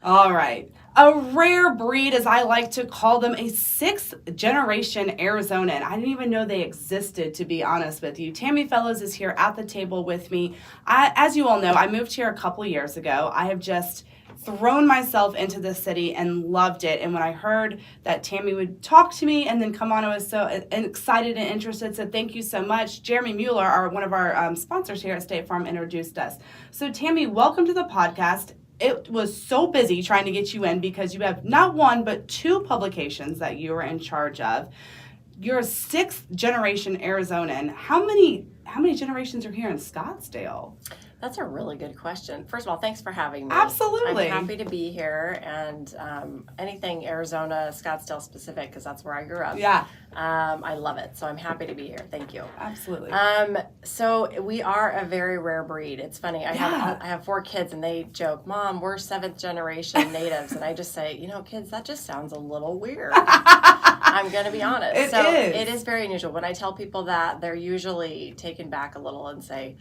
All right. A rare breed, as I like to call them, a sixth-generation Arizonan. I didn't even know they existed, to be honest with you. Tammy Fellows is here at the table with me. As you all know, I moved here a couple years ago. I have just thrown myself into the city and loved it. And when I heard that Tammy would talk to me and then come on, I was so excited and interested. So thank you so much. Jeremy Mueller, one of our sponsors here at State Farm, introduced us. So Tammy, welcome to the podcast. It was so busy trying to get you in because you have not one, but two publications that you are in charge of. You're a sixth-generation Arizonan. How many generations are here in Scottsdale? That's a really good question. First of all, thanks for having me. Absolutely. I'm happy to be here, and anything Arizona, Scottsdale specific, because that's where I grew up. Yeah. I love it, so I'm happy to be here. Thank you. Absolutely. So we are a very rare breed. It's funny. I have 4 kids, and they joke, "Mom, we're 7th generation natives," and I just say, kids, that just sounds a little weird. I'm going to be honest. It is very unusual. When I tell people that, they're usually taken back a little and say,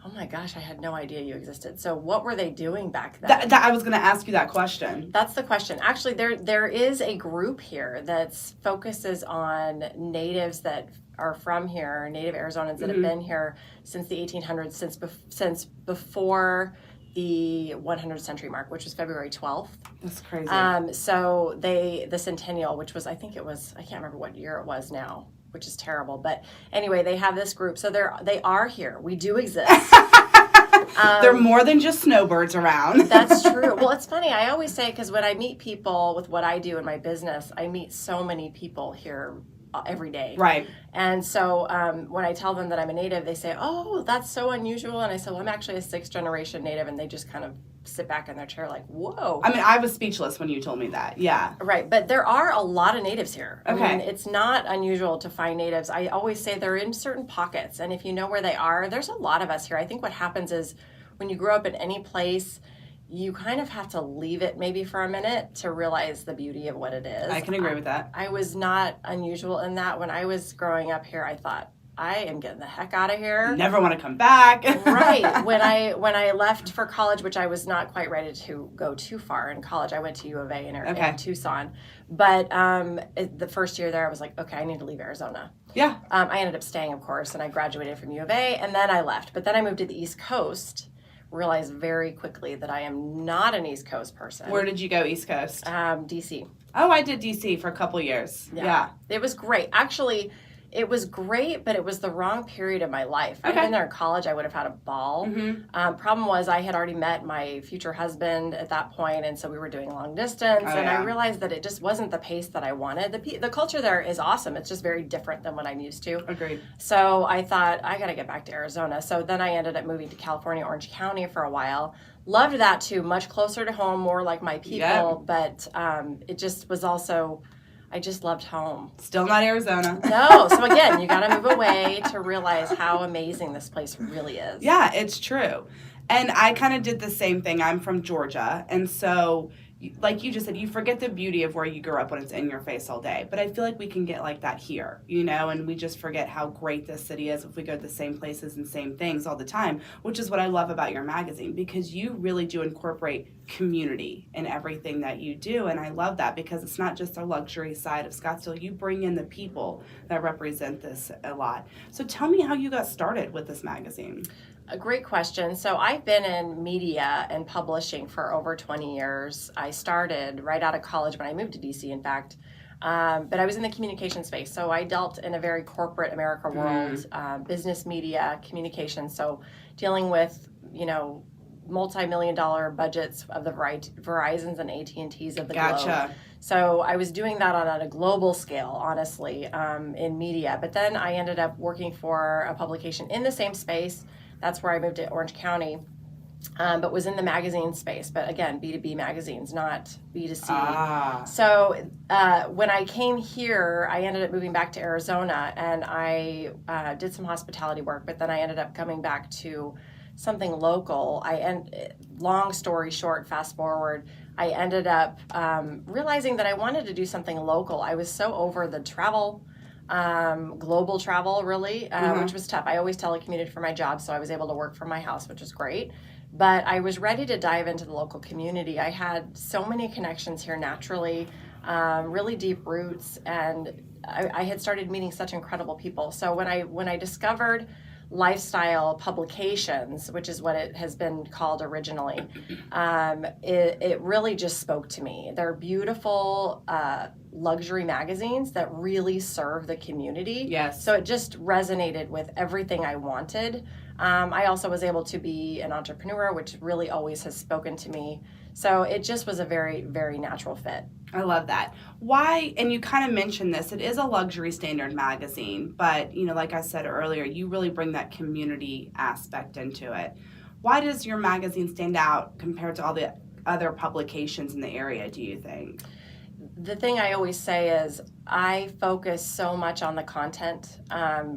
"Oh my gosh, I had no idea you existed." So what were they doing back then? I was going to ask you that question. That's the question. Actually, there is a group here that focuses on natives that are from here, native Arizonans that have been here since the 1800s, since before the 100th century mark, which was February 12th. That's crazy. So the centennial, which was, I can't remember what year it was now, which is terrible. But anyway, they have this group. So they are here. We do exist. They're more than just snowbirds around. That's true. Well, it's funny. I always say, because when I meet people with what I do in my business, I meet so many people here every day. Right. And so when I tell them that I'm a native, they say, "Oh, that's so unusual." And I say, "Well, I'm actually a 6th-generation native." And they just kind of sit back in their chair like, "Whoa." I mean, I was speechless when you told me that. Yeah. Right. But there are a lot of natives here. Okay. I mean, it's not unusual to find natives. I always say they're in certain pockets. And if you know where they are, there's a lot of us here. I think what happens is when you grow up in any place, you kind of have to leave it maybe for a minute to realize the beauty of what it is. I can agree with that. I was not unusual in that. When I was growing up here, I thought, I am getting the heck out of here. Never want to come back. Right. When I left for college, which I was not quite ready to go too far in college, I went to U of A in Tucson. But the first year there, I was like, okay, I need to leave Arizona. Yeah. I ended up staying, of course, and I graduated from U of A, and then I left. But then I moved to the East Coast. Realized very quickly that I am not an East Coast person. Where did you go, East Coast? DC. Oh, I did DC for a couple years. Yeah. It was great. Actually, it was great, but it was the wrong period of my life. If I'd been there in college, I would have had a ball. Problem was I had already met my future husband at that point, and so we were doing long distance, I realized that it just wasn't the pace that I wanted. The culture there is awesome. It's just very different than what I'm used to. Agreed. So I thought, I got to get back to Arizona. So then I ended up moving to California, Orange County for a while. Loved that too, much closer to home, more like my people, but it just was also... I just loved home. Still not Arizona. No. So again, you got to move away to realize how amazing this place really is. Yeah, it's true. And I kind of did the same thing. I'm from Georgia. And so, like you just said, you forget the beauty of where you grew up when it's in your face all day. But I feel like we can get like that here, and we just forget how great this city is if we go to the same places and same things all the time, which is what I love about your magazine, because you really do incorporate community in everything that you do. And I love that because it's not just the luxury side of Scottsdale. You bring in the people that represent this a lot. So tell me how you got started with this magazine. A great question. So I've been in media and publishing for over 20 years. I started right out of college when I moved to DC, in fact. But I was in the communication space. So I dealt in a very corporate America world, business media, communication. So dealing with, multi-million-dollar budgets of the Verizons and AT&Ts of the globe. So I was doing that on a global scale, honestly, in media. But then I ended up working for a publication in the same space. That's where I moved to Orange County, but was in the magazine space. But again, B2B magazines, not B2C. So when I came here, I ended up moving back to Arizona, and I did some hospitality work. But then I ended up coming back to something local. Long story short, fast forward, I ended up realizing that I wanted to do something local. I was so over the travel global travel, really, which was tough. I always telecommuted for my job, so I was able to work from my house, which was great. But I was ready to dive into the local community. I had so many connections here naturally, really deep roots, and I had started meeting such incredible people. So when I discovered lifestyle publications, which is what it has been called originally, it really just spoke to me. They're beautiful luxury magazines that really serve the community. Yes. So it just resonated with everything I wanted. I also was able to be an entrepreneur, which really always has spoken to me. So it just was a very, very natural fit. I love that. Why, and you kind of mentioned this, it is a luxury standard magazine, but, you know, like I said earlier, you really bring that community aspect into it. Why does your magazine stand out compared to all the other publications in the area, do you think? The thing I always say is I focus so much on the content.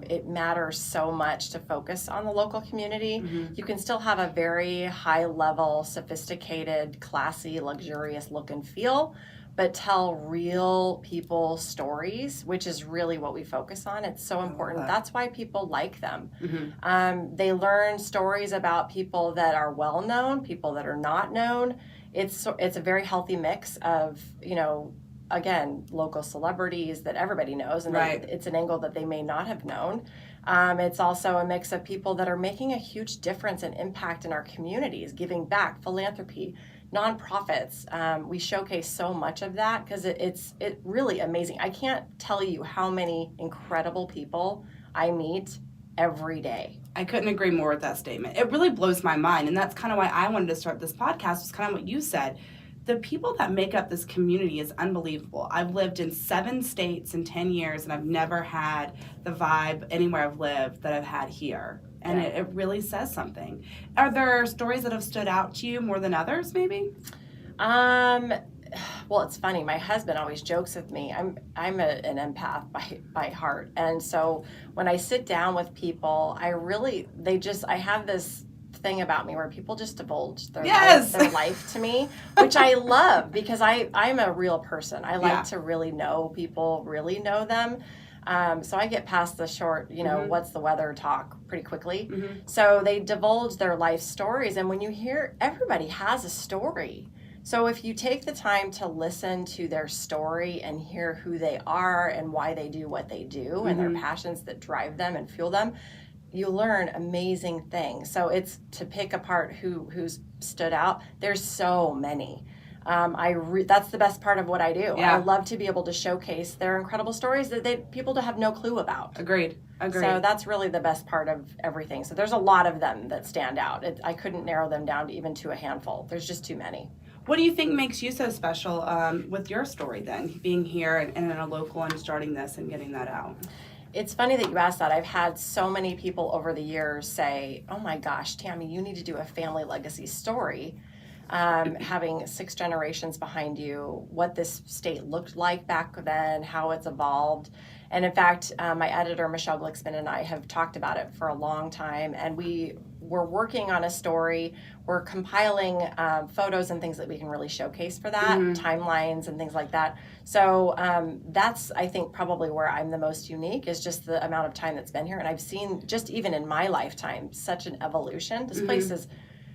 It matters so much to focus on the local community. Mm-hmm. You can still have a very high level, sophisticated, classy, luxurious look and feel, but tell real people stories, which is really what we focus on. It's so important. That's why people like them. Mm-hmm. They learn stories about people that are well known, people that are not known. It's a very healthy mix of, you know, again, local celebrities that everybody knows, and right. It's an angle that they may not have known. It's also a mix of people that are making a huge difference and impact in our communities, giving back, philanthropy, nonprofits. We showcase so much of that because it's really amazing. I can't tell you how many incredible people I meet every day. I couldn't agree more with that statement. It really blows my mind, and that's kind of why I wanted to start this podcast, was kind of what you said. The people that make up this community is unbelievable. I've lived in 7 states in 10 years, and I've never had the vibe anywhere I've lived that I've had here. And yeah. it really says something. Are there stories that have stood out to you more than others, maybe? Well, it's funny. My husband always jokes with me. I'm an empath by heart, and so when I sit down with people, I have this thing about me where people just divulge their life to me, which I love because I'm a real person. I like to really know people, really know them. So I get past the short, mm-hmm. what's the weather talk pretty quickly. Mm-hmm. So they divulge their life stories, and when you hear, everybody has a story. So if you take the time to listen to their story and hear who they are and why they do what they do, mm-hmm. and their passions that drive them and fuel them, you learn amazing things. So it's to pick apart who's stood out. There's so many. That's the best part of what I do. Yeah. I love to be able to showcase their incredible stories that people have no clue about. Agreed. So that's really the best part of everything. So there's a lot of them that stand out. I couldn't narrow them down to a handful. There's just too many. What do you think makes you so special with your story then, being here and in a local and starting this and getting that out? It's funny that you asked that. I've had so many people over the years say, oh my gosh, Tammy, you need to do a family legacy story. Having 6 generations behind you, what this state looked like back then, how it's evolved. And in fact, my editor, Michelle Glicksman, and I have talked about it for a long time, and we're working on a story. We're compiling photos and things that we can really showcase for that, mm-hmm. timelines and things like that. So that's, I think, probably where I'm the most unique, is just the amount of time that's been here. And I've seen, just even in my lifetime, such an evolution. This mm-hmm. place is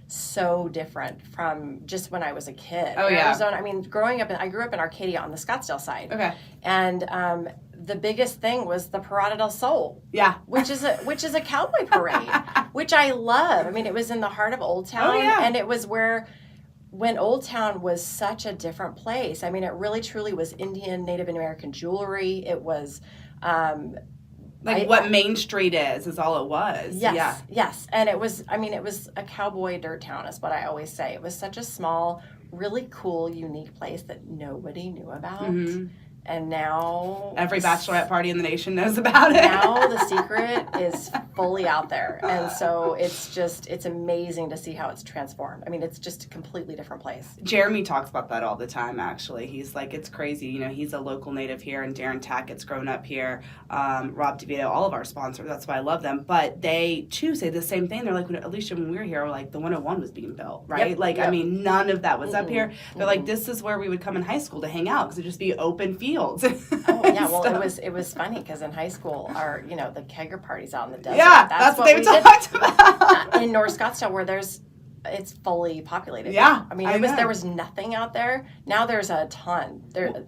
so different from just when I was a kid. Oh, yeah. Arizona, I mean, I grew up in Arcadia on the Scottsdale side. Okay. And the biggest thing was the Parada del Sol. Yeah. Which is a cowboy parade, which I love. I mean, it was in the heart of Old Town. Oh, yeah. And it was when Old Town was such a different place. I mean, it really truly was Indian, Native American jewelry. It was what Main Street is all it was. Yes, yeah. Yes. And it was a cowboy dirt town is what I always say. It was such a small, really cool, unique place that nobody knew about. Mm-hmm. And now every bachelorette party in the nation knows about it. Now the secret is fully out there. And so it's amazing to see how it's transformed. I mean, it's just a completely different place. Jeremy talks about that all the time, actually. He's like, it's crazy. He's a local native here, and Darren Tackett's grown up here. Rob DeVito, all of our sponsors. That's why I love them. But they, too, say the same thing. They're like, at least when we were here, like, the 101 was being built, right? Yep. I mean, none of that was up here. They're like, this is where we would come in high school to hang out, because it'd just be open field. fields. Oh yeah, well it was funny because in high school, our the kegger parties out in the desert. Yeah, that's what they talked about in North Scottsdale, where it's fully populated. Yeah, I mean there was nothing out there. Now there's a ton.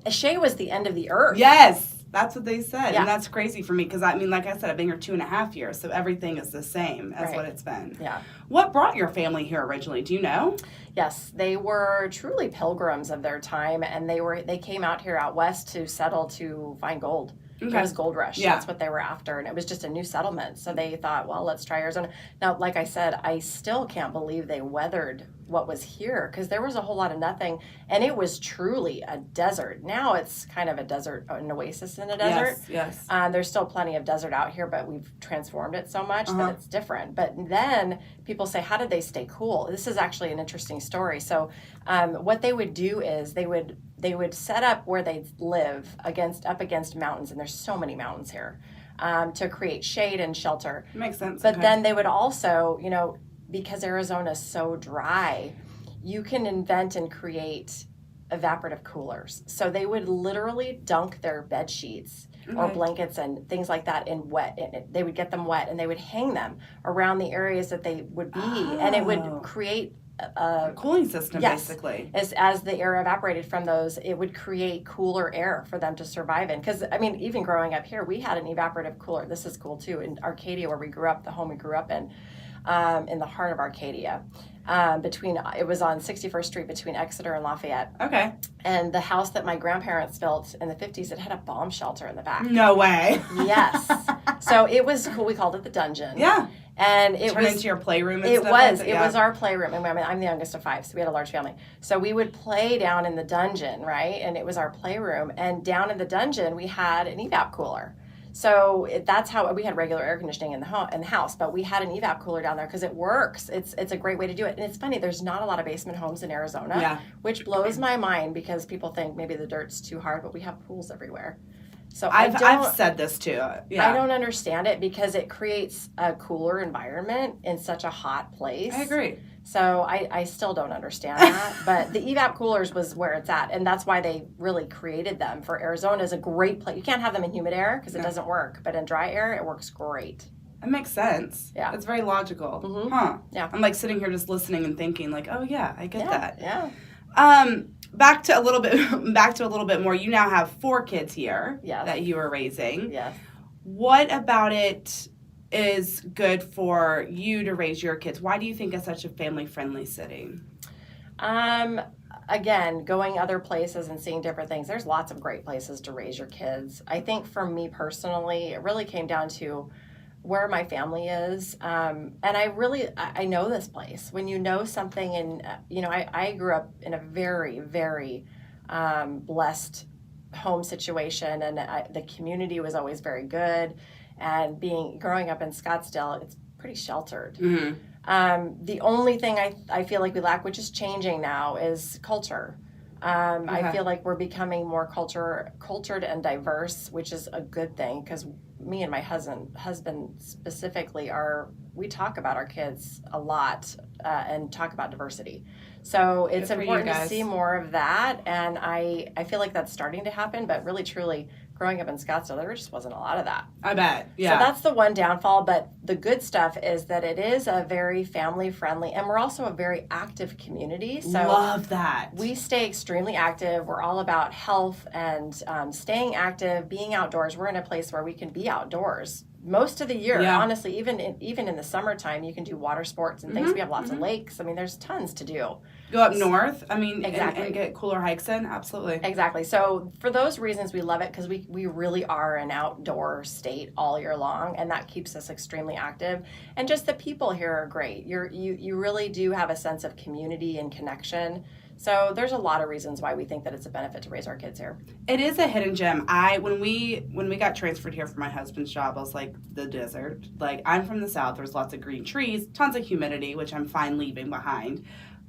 Shea was the end of the earth. Yes. That's what they said, yeah. And that's crazy for me because, I mean, like I said, I've been here 2.5 years, so everything is the same as right. what it's been. Yeah. What brought your family here originally? Do you know? Yes, they were truly pilgrims of their time, and they came out here out west to settle to find gold. Okay. It was gold rush. Yeah. That's what they were after, and it was just a new settlement. So they thought, well, let's try Arizona. Now, like I said, I still can't believe they weathered what was here because there was a whole lot of nothing, and it was truly a desert. Now it's kind of a desert, an oasis in a desert. Yes. There's still plenty of desert out here, but we've transformed it so much that it's different. But then people say, how did they stay cool? This is actually an interesting story. So what they would do is they would set up where they live up against mountains, and there's so many mountains here, to create shade and shelter. Makes sense. But then they would also, because Arizona is so dry, you can invent and create evaporative coolers. So they would literally dunk their bed sheets or blankets and things like that in wet. They would get them wet, and they would hang them around the areas that they would be, and it would create a cooling system, basically. As the air evaporated from those, it would create cooler air for them to survive in. Because, I mean, even growing up here, we had an evaporative cooler. This is cool, too. In Arcadia, where we grew up, the home we grew up in the heart of Arcadia. It was on 61st Street between Exeter and Lafayette. Okay. And the house that my grandparents built in the 50s, it had a bomb shelter in the back. No way. Yes. So it was cool. We called it the dungeon. Yeah. And it turned was into your playroom and it stuff was like it was our playroom. And I'm the youngest of 5, so we had a large family. So we would play down in the dungeon, right? And it was our playroom. And down in the dungeon, we had an evap cooler. So that's how we had regular air conditioning in the house, but we had an evap cooler down there because it works. It's a great way to do it. And it's funny, there's not a lot of basement homes in Arizona, which blows my mind because people think maybe the dirt's too hard, but we have pools everywhere. So I've said this too. Yeah. I don't understand it because it creates a cooler environment in such a hot place. I agree. So I still don't understand that. But the evap coolers was where it's at. And that's why they really created them. For Arizona is a great place. You can't have them in humid air because it doesn't work. But in dry air, it works great. That makes sense. Yeah. It's very logical. Mm-hmm. Huh. Yeah. I'm like sitting here just listening and thinking like, oh yeah, I get that. Yeah. Back to a little bit more. You now have 4 kids here that you are raising. Yes. What about it is good for you to raise your kids? Why do you think it's such a family-friendly city? Again, going other places and seeing different things. There's lots of great places to raise your kids. I think for me personally, it really came down to where my family is. And I know this place. When you know something, and I grew up in a very, very blessed home situation, and the community was always very good. And growing up in Scottsdale, it's pretty sheltered. Mm-hmm. The only thing I feel like we lack, which is changing now, is culture. I feel like we're becoming more cultured and diverse, which is a good thing because me and my husband specifically we talk about our kids a lot and talk about diversity. So it's important to see more of that, and I feel like that's starting to happen, but really truly growing up in Scottsdale, there just wasn't a lot of that. I bet, yeah. So that's the one downfall, but the good stuff is that it is a very family-friendly, and we're also a very active community. So love that. We stay extremely active. We're all about health and staying active, being outdoors. We're in a place where we can be outdoors most of the year. Yeah. Honestly, even in the summertime, you can do water sports and things. Mm-hmm. We have lots of lakes. I mean, there's tons to do. Go up north, exactly. and get cooler hikes in, absolutely. Exactly. So for those reasons, we love it because we really are an outdoor state all year long, and that keeps us extremely active. And just the people here are great. You really do have a sense of community and connection. So there's a lot of reasons why we think that it's a benefit to raise our kids here. It is a hidden gem. When we got transferred here for my husband's job, I was like, the desert. Like, I'm from the South. There's lots of green trees, tons of humidity, which I'm fine leaving behind.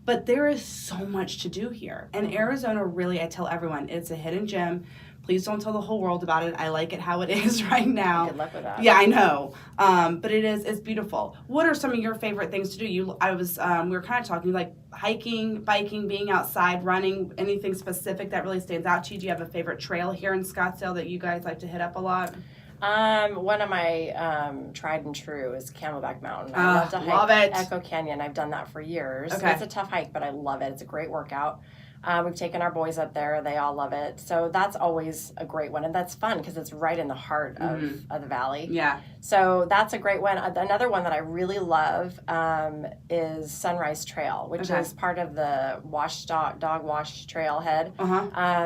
But there is so much to do here. And Arizona, really, I tell everyone, it's a hidden gem. Please don't tell the whole world about it. I like it how it is right now. Good luck with that. Yeah, I know. But it's beautiful. What are some of your favorite things to do? We were kind of talking like hiking, biking, being outside, running, anything specific that really stands out to you? Do you have a favorite trail here in Scottsdale that you guys like to hit up a lot? One of my tried and true is Camelback Mountain. I love to hike Echo Canyon. I've done that for years. Okay. It's a tough hike, but I love it. It's a great workout. We've taken our boys up there. They all love it. So that's always a great one. And that's fun because it's right in the heart of the valley. Yeah. So that's a great one. Another one that I really love is Sunrise Trail, which is part of the dog wash trailhead.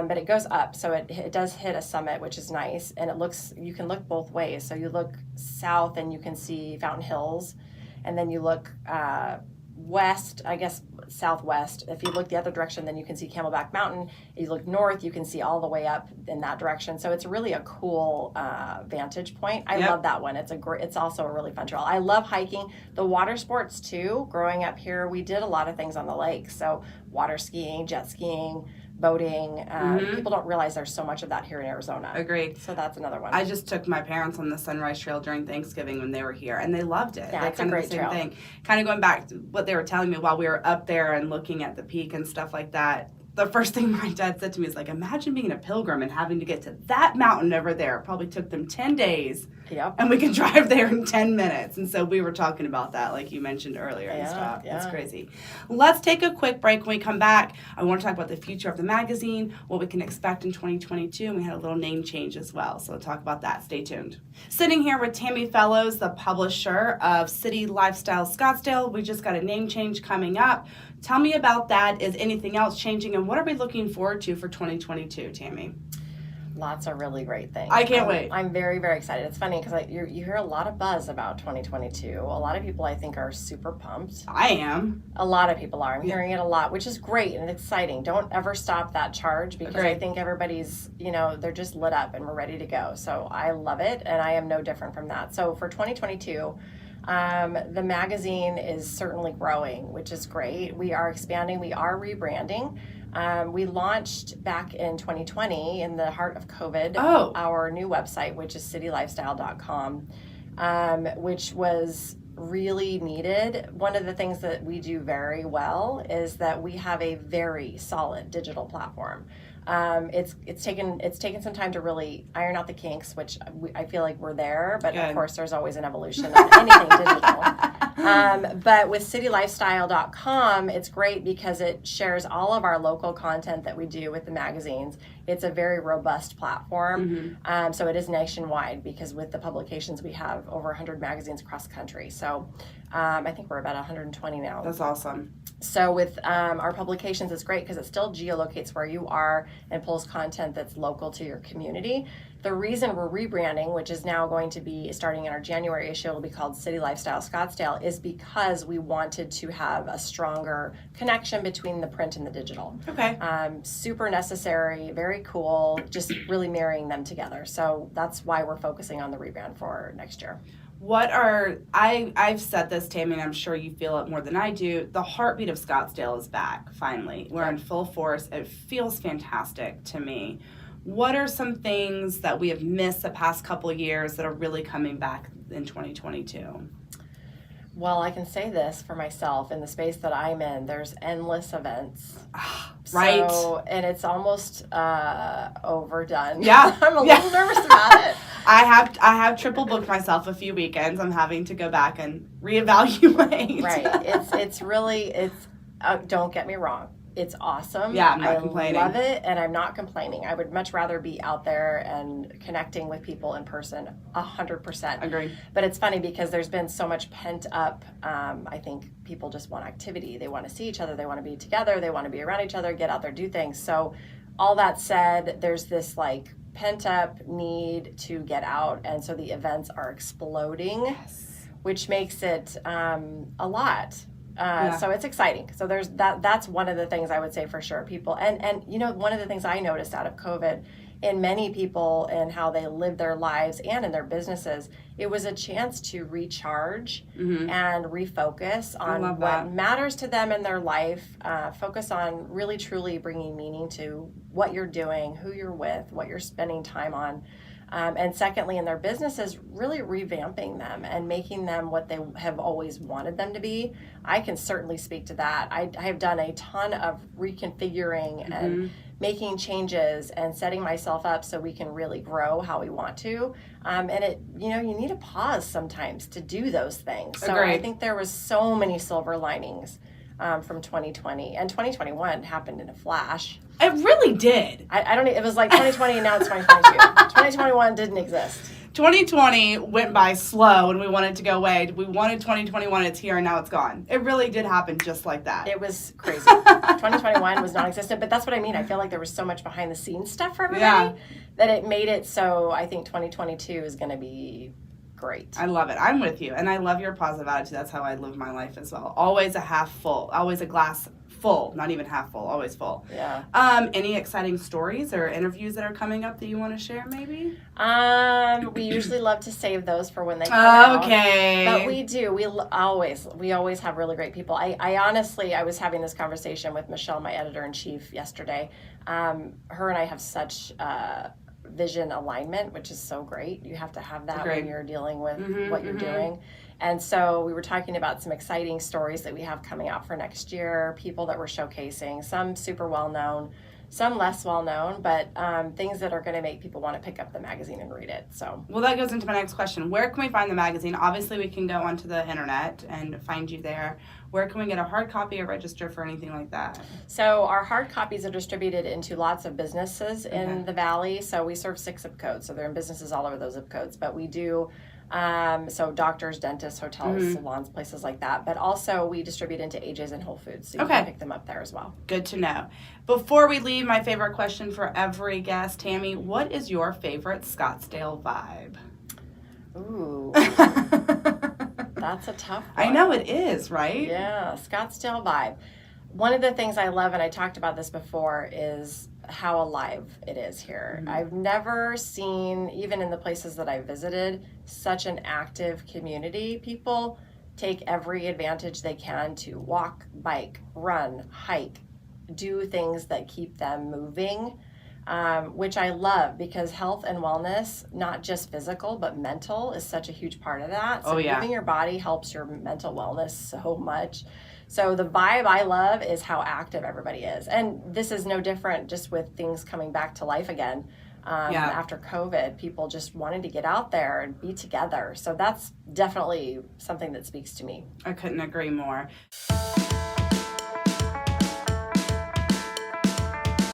But it goes up. So it does hit a summit, which is nice. And you can look both ways. So you look south and you can see Fountain Hills. And then you look west, I guess southwest. If you look the other direction, then you can see Camelback Mountain. If you look north, you can see all the way up in that direction. So it's really a cool vantage point. I love that one. It's also a really fun trail. I love hiking. The water sports too. Growing up here, we did a lot of things on the lake. So water skiing, jet skiing, boating. People don't realize there's so much of that here in Arizona. Agreed. So that's another one. I just took my parents on the Sunrise Trail during Thanksgiving when they were here, and they loved it. Yeah, it's a great trail. Thing. Kind of going back to what they were telling me while we were up there and looking at the peak and stuff like that. The first thing my dad said to me is like, imagine being a pilgrim and having to get to that mountain over there. It probably took them 10 days. Yep. And we can drive there in 10 minutes. And so we were talking about that, like you mentioned earlier and stuff. Yeah. That's crazy. Let's take a quick break. When we come back, I want to talk about the future of the magazine, what we can expect in 2022. And we had a little name change as well. So we'll talk about that. Stay tuned. Sitting here with Tammy Fellows, the publisher of City Lifestyle Scottsdale. We just got a name change coming up. Tell me about that. Is anything else changing? And what are we looking forward to for 2022, Tammy? Lots of really great things. I can't wait. I'm very, very excited. It's funny because you hear a lot of buzz about 2022. A lot of people, I think, are super pumped. I am. A lot of people are. I'm hearing it a lot, which is great and exciting. Don't ever stop that charge because I think everybody's, they're just lit up and we're ready to go. So I love it, and I am no different from that. So for 2022, the magazine is certainly growing, which is great. We are expanding. We are rebranding. We launched back in 2020 in the heart of COVID, our new website, which is citylifestyle.com, which was really needed. One of the things that we do very well is that we have a very solid digital platform. It's taken some time to really iron out the kinks, which I feel like we're there, but of course there's always an evolution on anything digital. But with citylifestyle.com, it's great because it shares all of our local content that we do with the magazines. It's a very robust platform. So it is nationwide because with the publications, we have over 100 magazines across the country. So I think we're about 120 now. That's awesome. So with our publications, it's great because it still geolocates where you are and pulls content that's local to your community. The reason we're rebranding, which is now going to be starting in our January issue, it'll be called City Lifestyle Scottsdale, is because we wanted to have a stronger connection between the print and the digital. Okay. Super necessary, very cool, just really marrying them together. So that's why we're focusing on the rebrand for next year. I've said this, Tammy, and I'm sure you feel it more than I do, the heartbeat of Scottsdale is back, finally. We're in full force. It feels fantastic to me. What are some things that we have missed the past couple of years that are really coming back in 2022? Well, I can say this for myself. In the space that I'm in, there's endless events. Right. So, and it's almost overdone. Yeah. I'm a little nervous about it. I have triple booked myself a few weekends. I'm having to go back and reevaluate. Right. Don't get me wrong. It's awesome. Yeah, I'm not complaining. I love it, and I'm not complaining. I would much rather be out there and connecting with people in person, 100%. Agreed. But it's funny because there's been so much pent up. I think people just want activity. They want to see each other. They want to be together. They want to be around each other, get out there, do things. So all that said, there's this pent up need to get out, and so the events are exploding, which makes it a lot. So it's exciting. So there's that's one of the things I would say for sure. People and one of the things I noticed out of COVID in many people and how they live their lives and in their businesses, it was a chance to recharge and refocus on what matters to them in their life, focus on really truly bringing meaning to what you're doing, who you're with, what you're spending time on. And secondly, in their businesses, really revamping them and making them what they have always wanted them to be. I can certainly speak to that. I have done a ton of reconfiguring and making changes and setting myself up so we can really grow how we want to. And it, you need a pause sometimes to do those things. So I think there was so many silver linings from 2020, and 2021 happened in a flash. It really did. I don't. It was like 2020, and now it's 2022. 2021 didn't exist. 2020 went by slow, and we wanted to go away. We wanted 2021. It's here, and now it's gone. It really did happen just like that. It was crazy. 2021 was non-existent, but that's what I mean. I feel like there was so much behind the scenes stuff for everybody that it made it so. I think 2022 is going to be great. I love it. I'm with you. And I love your positive attitude. That's how I live my life as well. Always a half full. Always a glass full. Not even half full. Always full. Yeah. Any exciting stories or interviews that are coming up that you want to share maybe? We usually love to save those for when they come out. Okay. But we do. We always have really great people. I honestly, I was having this conversation with Michelle, my editor-in-chief, yesterday. Her and I have such vision alignment, which is so great. You have to have that when you're dealing with what you're doing. And so we were talking about some exciting stories that we have coming out for next year, people that we're showcasing, some super well known, some less well known, but things that are going to make people want to pick up the magazine and read it. So, well, that goes into my next question. Where can we find the magazine? Obviously, we can go onto the internet and find you there. Where can we get a hard copy or register for anything like that? So our hard copies are distributed into lots of businesses in the Valley. So we serve 6 zip codes. So they're in businesses all over those zip codes. But we do, so doctors, dentists, hotels, salons, places like that. But also we distribute into AJ's and Whole Foods. So you can pick them up there as well. Good to know. Before we leave, my favorite question for every guest, Tammy, what is your favorite Scottsdale vibe? Ooh. That's a tough one. I know it is, right? Yeah, Scottsdale vibe. One of the things I love, and I talked about this before, is how alive it is here. I've never seen, even in the places that I visited, such an active community. People take every advantage they can to walk, bike, run, hike, do things that keep them moving. Which I love because health and wellness, not just physical, but mental is such a huge part of that. So moving your body helps your mental wellness so much. So the vibe I love is how active everybody is. And this is no different just with things coming back to life again. After COVID, people just wanted to get out there and be together. So that's definitely something that speaks to me. I couldn't agree more.